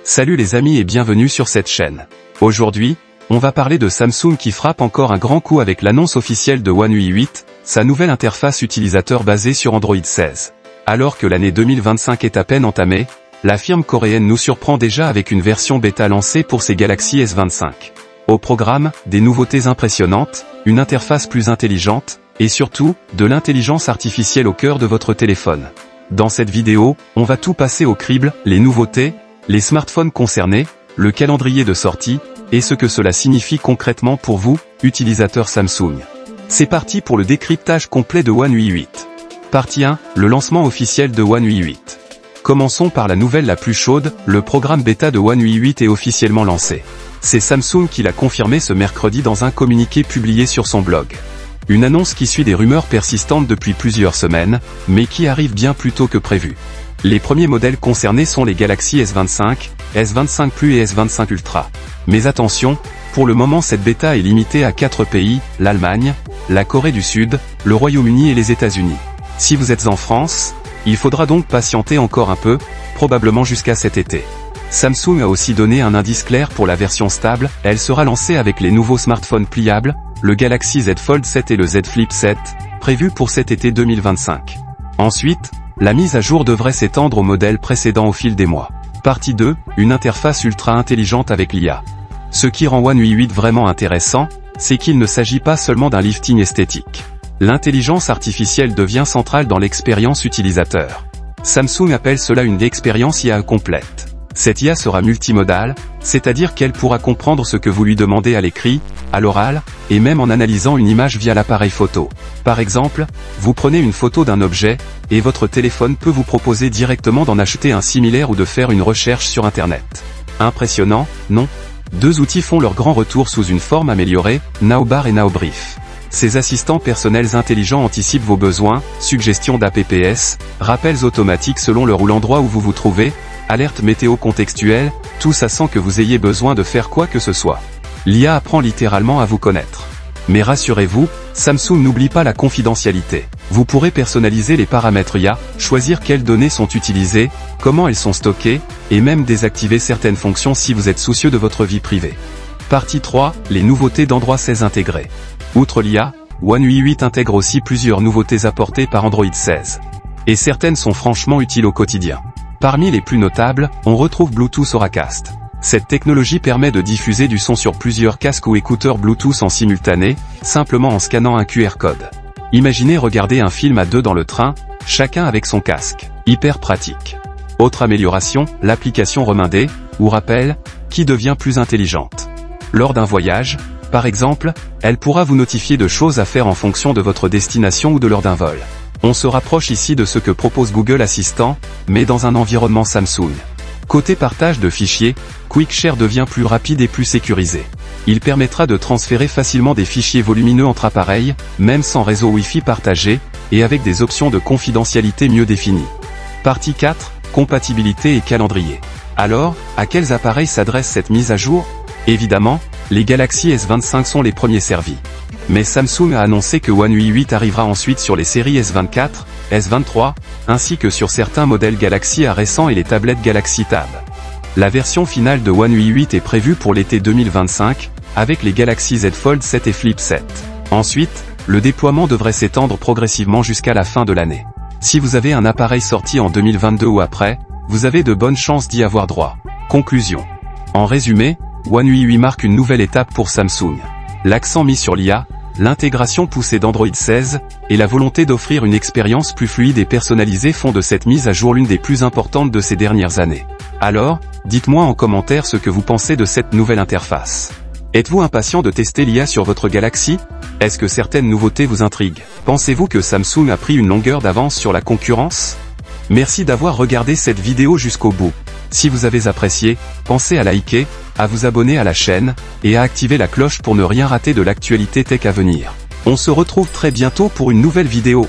Salut les amis et bienvenue sur cette chaîne. Aujourd'hui, on va parler de Samsung qui frappe encore un grand coup avec l'annonce officielle de One UI 8, sa nouvelle interface utilisateur basée sur Android 16. Alors que l'année 2025 est à peine entamée, la firme coréenne nous surprend déjà avec une version bêta lancée pour ses Galaxy S25. Au programme, des nouveautés impressionnantes, une interface plus intelligente, et surtout, de l'intelligence artificielle au cœur de votre téléphone. Dans cette vidéo, on va tout passer au crible, les nouveautés, les smartphones concernés, le calendrier de sortie, et ce que cela signifie concrètement pour vous, utilisateurs Samsung. C'est parti pour le décryptage complet de One UI 8. Partie 1, le lancement officiel de One UI 8. Commençons par la nouvelle la plus chaude, le programme bêta de One UI 8 est officiellement lancé. C'est Samsung qui l'a confirmé ce mercredi dans un communiqué publié sur son blog. Une annonce qui suit des rumeurs persistantes depuis plusieurs semaines, mais qui arrive bien plus tôt que prévu. Les premiers modèles concernés sont les Galaxy S25, S25 Plus et S25 Ultra. Mais attention, pour le moment cette bêta est limitée à 4 pays, l'Allemagne, la Corée du Sud, le Royaume-Uni et les États-Unis. Si vous êtes en France, il faudra donc patienter encore un peu, probablement jusqu'à cet été. Samsung a aussi donné un indice clair pour la version stable, elle sera lancée avec les nouveaux smartphones pliables, le Galaxy Z Fold 7 et le Z Flip 7, prévus pour cet été 2025. Ensuite, la mise à jour devrait s'étendre au modèle précédent au fil des mois. Partie 2, une interface ultra intelligente avec l'IA. Ce qui rend One UI 8 vraiment intéressant, c'est qu'il ne s'agit pas seulement d'un lifting esthétique. L'intelligence artificielle devient centrale dans l'expérience utilisateur. Samsung appelle cela une expérience IA complète. Cette IA sera multimodale, c'est-à-dire qu'elle pourra comprendre ce que vous lui demandez à l'écrit, à l'oral, et même en analysant une image via l'appareil photo. Par exemple, vous prenez une photo d'un objet, et votre téléphone peut vous proposer directement d'en acheter un similaire ou de faire une recherche sur Internet. Impressionnant, non? Deux outils font leur grand retour sous une forme améliorée, Nowbar et Nowbrief. Ces assistants personnels intelligents anticipent vos besoins, suggestions d'APPS, rappels automatiques selon l'heure ou l'endroit où vous vous trouvez, alertes météo contextuelles, tout ça sans que vous ayez besoin de faire quoi que ce soit. L'IA apprend littéralement à vous connaître. Mais rassurez-vous, Samsung n'oublie pas la confidentialité. Vous pourrez personnaliser les paramètres IA, choisir quelles données sont utilisées, comment elles sont stockées, et même désactiver certaines fonctions si vous êtes soucieux de votre vie privée. Partie 3, les nouveautés d'Android 16 intégrées. Outre l'IA, One UI 8 intègre aussi plusieurs nouveautés apportées par Android 16. Et certaines sont franchement utiles au quotidien. Parmi les plus notables, on retrouve Bluetooth Auracast. Cette technologie permet de diffuser du son sur plusieurs casques ou écouteurs Bluetooth en simultané, simplement en scannant un QR code. Imaginez regarder un film à deux dans le train, chacun avec son casque. Hyper pratique. Autre amélioration, l'application Remindé, ou Rappel, qui devient plus intelligente. Lors d'un voyage, par exemple, elle pourra vous notifier de choses à faire en fonction de votre destination ou de l'heure d'un vol. On se rapproche ici de ce que propose Google Assistant, mais dans un environnement Samsung. Côté partage de fichiers, QuickShare devient plus rapide et plus sécurisé. Il permettra de transférer facilement des fichiers volumineux entre appareils, même sans réseau Wi-Fi partagé, et avec des options de confidentialité mieux définies. Partie 4, compatibilité et calendrier. Alors, à quels appareils s'adresse cette mise à jour? Évidemment, les Galaxy S25 sont les premiers servis. Mais Samsung a annoncé que One UI 8 arrivera ensuite sur les séries S24, S23, ainsi que sur certains modèles Galaxy A récents et les tablettes Galaxy Tab. La version finale de One UI 8 est prévue pour l'été 2025, avec les Galaxy Z Fold 7 et Flip 7. Ensuite, le déploiement devrait s'étendre progressivement jusqu'à la fin de l'année. Si vous avez un appareil sorti en 2022 ou après, vous avez de bonnes chances d'y avoir droit. Conclusion. En résumé, One UI 8 marque une nouvelle étape pour Samsung. L'accent mis sur l'IA, l'intégration poussée d'Android 16, et la volonté d'offrir une expérience plus fluide et personnalisée font de cette mise à jour l'une des plus importantes de ces dernières années. Alors, dites-moi en commentaire ce que vous pensez de cette nouvelle interface. Êtes-vous impatient de tester l'IA sur votre Galaxy? Est-ce que certaines nouveautés vous intriguent? Pensez-vous que Samsung a pris une longueur d'avance sur la concurrence? Merci d'avoir regardé cette vidéo jusqu'au bout. Si vous avez apprécié, pensez à liker, à vous abonner à la chaîne, et à activer la cloche pour ne rien rater de l'actualité tech à venir. On se retrouve très bientôt pour une nouvelle vidéo.